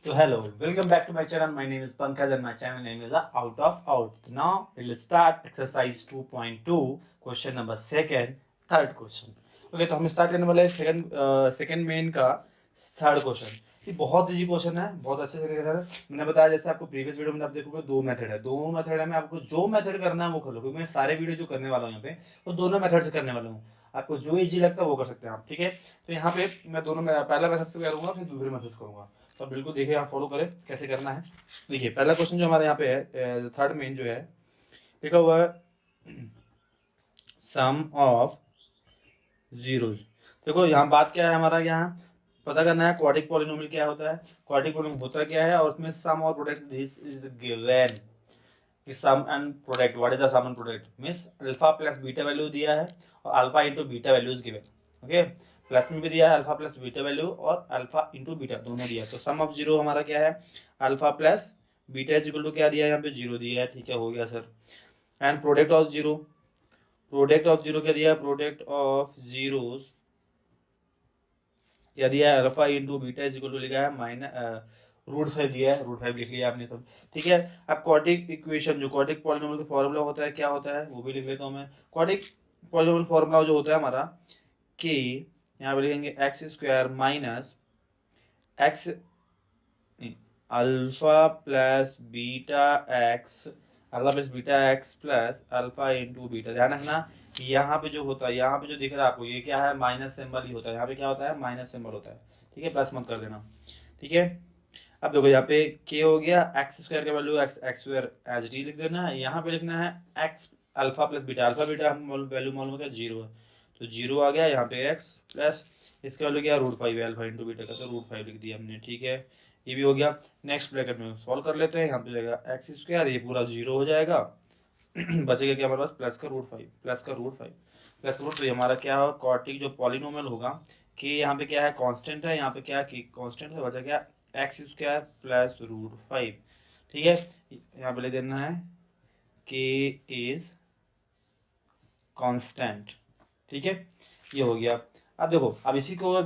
So hello, welcome back to my channel. My name is Pankaj and my channel name is Out of Out. Now let's start exercise 2.2, question number second, third question. Okay, तो हम start करने वाले हैं second main का third question. ये बहुत easy question है, बहुत अच्छे से है। मैंने बताया जैसे आपको प्रीवियस वीडियो में आप देखोगे दो मेथड है, दो मेथड है में आपको जो मेथड करना है वो कर लो, क्योंकि मैं सारे वीडियो जो करने वाला हूँ यहाँ पे वो दोनों मेथड से करने वाला हूँ। आपको जो इजी लगता है वो कर सकते हैं आप, ठीक है। तो यहाँ पे मैं दोनों में पहला मेथड से करूँगा, फिर दूसरे मेथड से करूँगा। तो आप बिल्कुल देखिए, यहाँ फॉलो करें कैसे करना है। देखिए पहला क्वेश्चन जो हमारे यहाँ पे है, थर्ड मेन जो है लिखा हुआ है सम ऑफ जीरोज। देखो यहाँ बात क्या है, हमारा यहाँ पता करना है क्वाड्रिक पॉलिनोमियल क्या होता है। क्वाड्रिक पॉलिनोमियल होता क्या है, और उसमें सम और प्रोडक्ट दिस इज गिवन कि sum and product, what is the sum and product means alpha plus beta value दिया है और alpha into beta value is given. Okay, plus में भी दिया है अल्फा प्लस बीटा वैल्यू और अल्फा इनटू बीटा दोनों दिया है। तो सम ऑफ जीरो हमारा क्या है, alpha plus beta is equal to क्या दिया है, यहाँ पे जीरो दिया है, ठीक है, हो गया sir. And product of zero, product of zero क्या दिया है, प्रोडक्ट ऑफ जीरोस क्या दिया है, alpha into beta is equal to लिखा है माइनस √5 दिया है, √5 लिख लिया आपने सब, ठीक है। अब क्वाड्रिक इक्वेशन जो क्वाड्रिक पॉलिनोमियल का फॉर्मूला होता है क्या होता है वो भी लिख लेता हूँ मैं। क्वाड्रिक पॉलिनोमियल फॉर्मूला जो होता है हमारा कि यहाँ पे लिखेंगे x square minus x alpha plus beta x, alpha plus beta x plus alpha into beta. ध्यान रखना यहाँ पे जो होता है, यहाँ पे जो दिख रहा है आपको ये क्या है, माइनस सिंबल ही होता है। यहाँ पे क्या होता है, माइनस सिंबल होता है, ठीक है, प्लस मत कर देना, ठीक है। अब देखो यहाँ पे के हो गया, एक्स स्क्वायर का value x square H D लिख देना है। यहाँ पे लिखना है x alpha plus beta, alpha beta हम वैल्यू मालूम होता है जीरो है, तो जीरो आ गया। यहाँ पे एक्स प्लस इसका वैल्यू क्या, √5 है अल्फा इंटू बीटा का, तो √5 लिख दिया हमने, ठीक है, ये भी हो गया। नेक्स्ट ब्रैकेट में सॉल्व कर लेते हैं, यहाँ पे जाएगा एक्स स्क्वायर, ये पूरा जीरो हो जाएगा बचेगा क्या हमारे पास, प्लस का √5, प्लस का √5, प्लस का √3। हमारा क्या होगा, क्वाड्रिक जो पॉलिनोमियल होगा कि यहाँ पे क्या है कांस्टेंट है, यहाँ पे क्या कि कांस्टेंट है, बचा क्या एक्स स्क्वायर प्लस √5, ठीक है। यहाँ पे ले देना है के इज कांस्टेंट, ठीक है, ये हो गया। अब देखो अब इसी को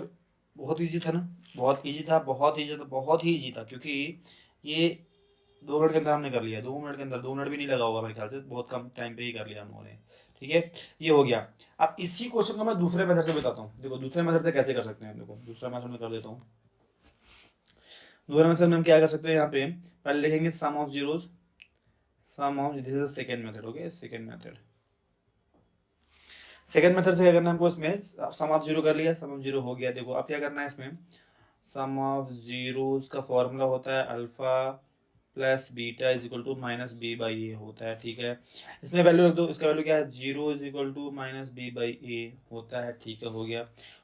बहुत इजी था ना, बहुत इजी था, बहुत इजी था, बहुत ही इजी था, क्योंकि ये 2 मिनट के अंदर हमने कर लिया, 2 मिनट के अंदर, 2 मिनट भी नहीं लगा होगा मेरे ख्याल से, बहुत कम टाइम पे ही कर लिया हम लोगों ने, ठीक है, ये हो गया। अब इसी क्वेश्चन को मैं दूसरे मेथड से बताता हूँ। देखो दूसरे मेथड से कैसे कर सकते हैं, देखो दूसरा मेथड में कर देता हूँ। दूसरे मेथड में हम क्या कर सकते हैं, यहाँ पे पहले लिखेंगे sum of zeros, sum of, this is second method, okay, second method. Second method से क्या करना है हमको, इसमें सम ऑफ जीरो कर लिया, सम ऑफ जीरो हो गया। देखो अब क्या करना है, इसमें सम ऑफ जीरोस का फॉर्मूला होता है alpha plus beta is equal to minus B by A होता है, ठीक है। इसमें वैल्यू रख दो, इसका वैल्यू क्या है, zero is equal to minus B by A होता है, ठीक है, हो गया।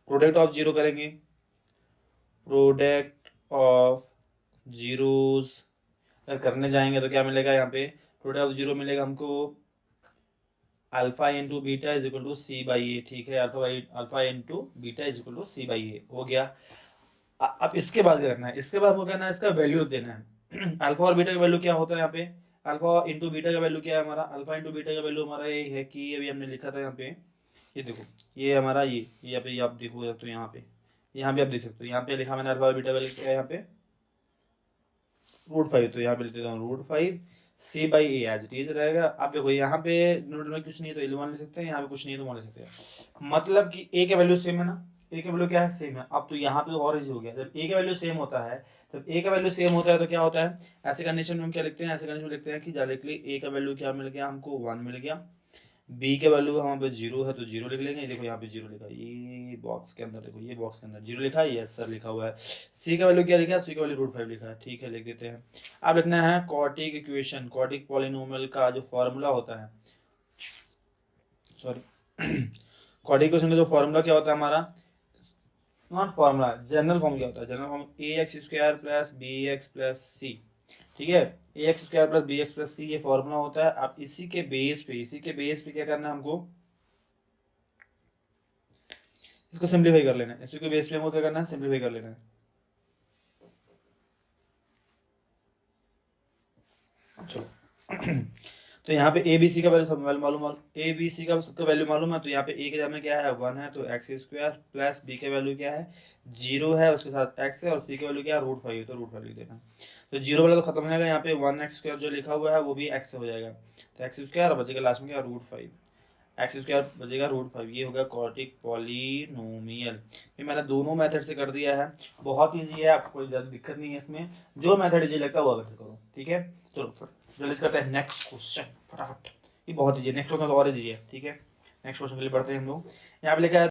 प्रोडक्ट ऑफ जीरो करेंगे, प्रोडक्ट ऑफ जीरोस अगर करने जाएंगे तो क्या मिलेगा, यहाँ पे प्रोडक्ट ऑफ जीरो मिलेगा हमको alpha into beta is equal to C by A, ठीक है, alpha into beta is equal to C by A हो गया। अब इसके बाद क्या करना है, इसके बाद वो करना है, इसका वैल्यू देना है अल्फा और बीटा का वैल्यू क्या होता है, यहाँ पे अल्फा इंटू बीटा का वैल्यू क्या है हमारा, अल्फा इंटू बीटा का वैल्यू हमारा ये है कि अभी हमने लिखा था यहाँ पे, ये देखो ये हमारा ये यहाँ पे आप देखो सकते हो, यहाँ पे आप देख सकते हो, यहाँ पे लिखा मैंने अल्फा और बीटा वैल्यू क्या है यहाँ पे √5, तो यहाँ पे लिख देता हूँ √5 C by A as it is रहेगा। अब देखो यहाँ पे नोट में कुछ नहीं है तो 11 ले सकते हैं, यहाँ पे कुछ नहीं है तो 1 ले सकते हैं, मतलब कि ए का वैल्यू सेम है ना, ए का वैल्यू क्या है, सेम है। अब तो यहाँ पे और इजी हो गया, जब ए का वैल्यू सेम होता है, जब ए का वैल्यू सेम होता है तो क्या होता है, ऐसे कंडीशन में हम क्या लिखते हैं, ऐसे कंडीशन में लिखते हैं कि डायरेक्टली ए का वैल्यू क्या मिल गया हमको, 1 मिल गया, बी के वैल्यू वहाँ पे जीरो है तो जीरो लिख लेंगे, देखो यहाँ पे जीरो लिखा है, ये बॉक्स के अंदर देखो, ये बॉक्स के अंदर जीरो लिखा है, यस सर लिखा हुआ है। सी का वैल्यू क्या लिखा है, सी का वैल्यू √5 लिखा है, ठीक है, लिख देते हैं। अब लिखना है क्वाड्रिक इक्वेशन, क्वाड्रिक पॉलिनोमियल का जो फॉर्मूला होता है, सॉरी क्वाड्रिक इक्वेशन का जो फॉर्मूला क्या होता है हमारा, नॉट फॉर्मूला, जनरल फॉर्म क्या होता है, general form A X square plus B X plus C, ठीक है, A X square plus B X plus C ये फॉर्मूला होता है। अब इसी के बेस पे क्या करना है हमको, इसको सिंप्लीफाई कर लेना है, इसी के बेस पे हमको क्या करना है, सिंप्लीफाई कर लेना है। चलो तो यहाँ पे ए बी सी का वैल्यू सब मालूम ए बी सी का सबका वैल्यू मालूम है, तो यहाँ पे ए के जगह में क्या है 1 है, तो एक्स स्क्वायर प्लस बी के वैल्यू क्या है 0 है, उसके साथ एक्स है, और सी के वैल्यू क्या है √5, तो √5 लिख देना। तो 0 वाला तो खत्म हो जाएगा, यहाँ पे 1x² जो लिखा हुआ है वो भी x हो जाएगा, तो एक्स स्क्वायर बचेगा लास्ट में क्या √5, एक्स स्क्वायर बचेगा √5। ये हो गया क्वाड्रेटिक पॉलिनोमियल। ये मैंने दोनों मेथड से कर दिया है, बहुत ईजी है, आपको कोई ज़्यादा दिक्कत नहीं है इसमें, जो मेथड ईजी लगता है वो मेथड करो, ठीक है। चलो जल्दी करते हैं नेक्स्ट क्वेश्चन फटाफट, ये बहुत ईजी है, नेक्स्ट क्वेश्चन तो और ईजी है, ठीक है। नेक्स्ट क्वेश्चन के लिए पढ़ते हैं हम लोग। यहाँ पे लिखा है